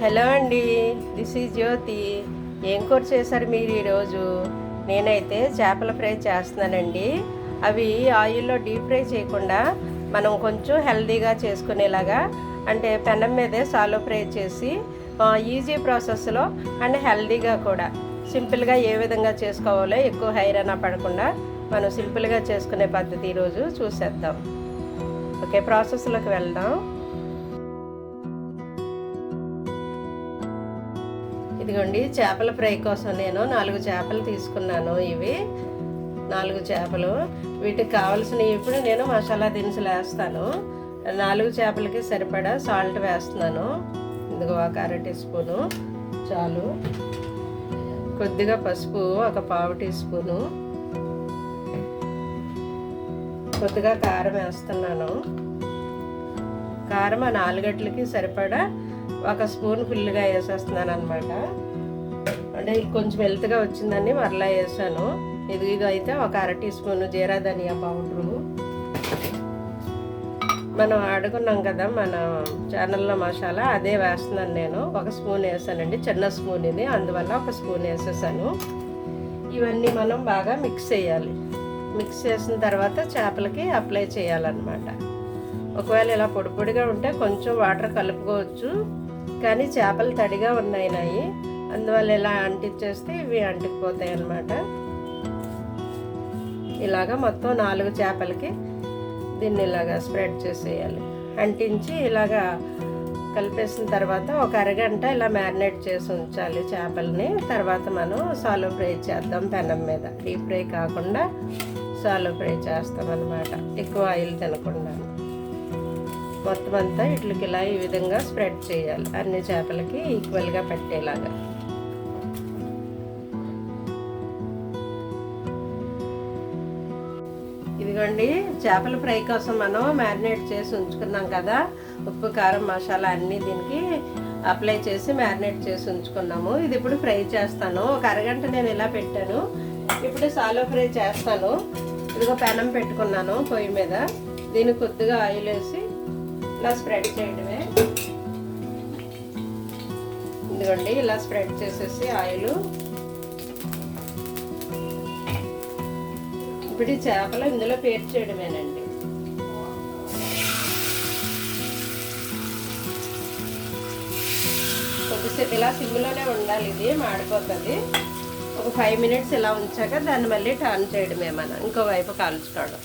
Hello అండి, this is జ్యోతి. ఏం కూర చేశారు మీరు ఈరోజు? నేనైతే చేపల ఫ్రై చేస్తున్నానండి. అవి ఆయిల్లో డీప్ ఫ్రై చేయకుండా మనం కొంచెం హెల్తీగా చేసుకునేలాగా, అంటే పెనం మీదే సాలో ఫ్రై చేసి ఈజీ ప్రాసెస్లో అండ్ హెల్తీగా కూడా సింపుల్గా ఏ విధంగా చేసుకోవాలో ఎక్కువ హైరానా పడకుండా మనం సింపుల్గా చేసుకునే పద్ధతి ఈరోజు చూసేద్దాం. ఓకే, ప్రాసెస్లోకి వెళ్దాం. ఇదిగోండి, చేపల ఫ్రై కోసం నేను 4 చేపలు తీసుకున్నాను. ఇవి 4 చేపలు. వీటికి కావాల్సినవి ఇప్పుడు నేను మసాలా దినుసులు వేస్తాను. 4 చేపలకి సరిపడా సాల్ట్ వేస్తున్నాను. ఇదిగో ఒక 1/2 టీ స్పూను చాలు. కొద్దిగా పసుపు ఒక 1/2 టీ స్పూను. కొద్దిగా కారం వేస్తున్నాను. కారం 4 గంటలకి సరిపడా 1 స్పూన్ ఫుల్గా వేసేస్తున్నాను అనమాట. అంటే కొంచెం హెల్త్గా వచ్చిందని మరలా వేసాను. ఇదిగో అయితే ఒక 1/2 టీ స్పూన్ జీరా ధనియా పౌడరు. మనం ఆడుకున్నాం కదా మన ఛానల్లో మసాలా, అదే వేస్తున్నాను నేను. 1 స్పూన్ వేసానండి, చిన్న స్పూన్ ఇది, అందువల్ల 1 స్పూన్ వేసేసాను. ఇవన్నీ మనం బాగా మిక్స్ చేయాలి. మిక్స్ చేసిన తర్వాత చేపలకి అప్లై చేయాలన్నమాట. ఒకవేళ ఇలా పొడి పొడిగా ఉంటే కొంచెం వాటర్ కలుపుకోవచ్చు, కానీ చేపలు తడిగా ఉన్నాయి, అందువల్ల ఇలా అంటించేస్తే ఇవి అంటుకుపోతాయి అన్నమాట. ఇలాగా మొత్తం 4 చేపలకి దీన్ని ఇలాగా స్ప్రెడ్ చేసేయాలి. అంటించి ఇలాగా కలిపేసిన తర్వాత ఒక అరగంట ఇలా మ్యారినేట్ చేసి ఉంచాలి చేపల్ని. తర్వాత మనం సాలో ఫ్రై చేద్దాం పెనం మీద. డీప్ ఫ్రై కాకుండా సాలో ఫ్రై చేస్తాం అన్నమాట, ఎక్కువ ఆయిల్ తినకుండా. మొత్తం అంతా ఇట్లకి ఇలా ఈ విధంగా స్ప్రెడ్ చేయాలి, అన్ని చేపలకి ఈక్వల్గా పెట్టేలాగా. ఇదిగోండి, చేపల ఫ్రై కోసం మనం మ్యారినేట్ చేసి ఉంచుకున్నాం కదా, ఉప్పు కారం మసాలా అన్నీ దీనికి అప్లై చేసి మ్యారినేట్ చేసి ఉంచుకున్నాము. ఇది ఇప్పుడు ఫ్రై చేస్తాను. ఒక అరగంట నేను ఇలా పెట్టాను. ఇప్పుడు సాలో ఫ్రై చేస్తాను. ఇదిగో పెనం పెట్టుకున్నాను పొయ్యి మీద. దీనికి కొద్దిగా ఆయిల్ వేసి ఇలా స్ప్రెడ్ చేయడమే. ఇదిగోండి, ఇలా స్ప్రెడ్ చేసేసి ఆయిల్. ఇప్పుడు ఈ చేపలు ఇందులో పేర్చేయడమేనండి. కొద్దిసేపు ఇలా సిమ్లోనే ఉండాలి, ఇది మాడిపోతుంది. ఒక 5 మినిట్స్ ఇలా ఉంచాక దాన్ని మళ్ళీ టర్న్ చేయడమే, మనం ఇంకోవైపు కాల్చుకోవడం.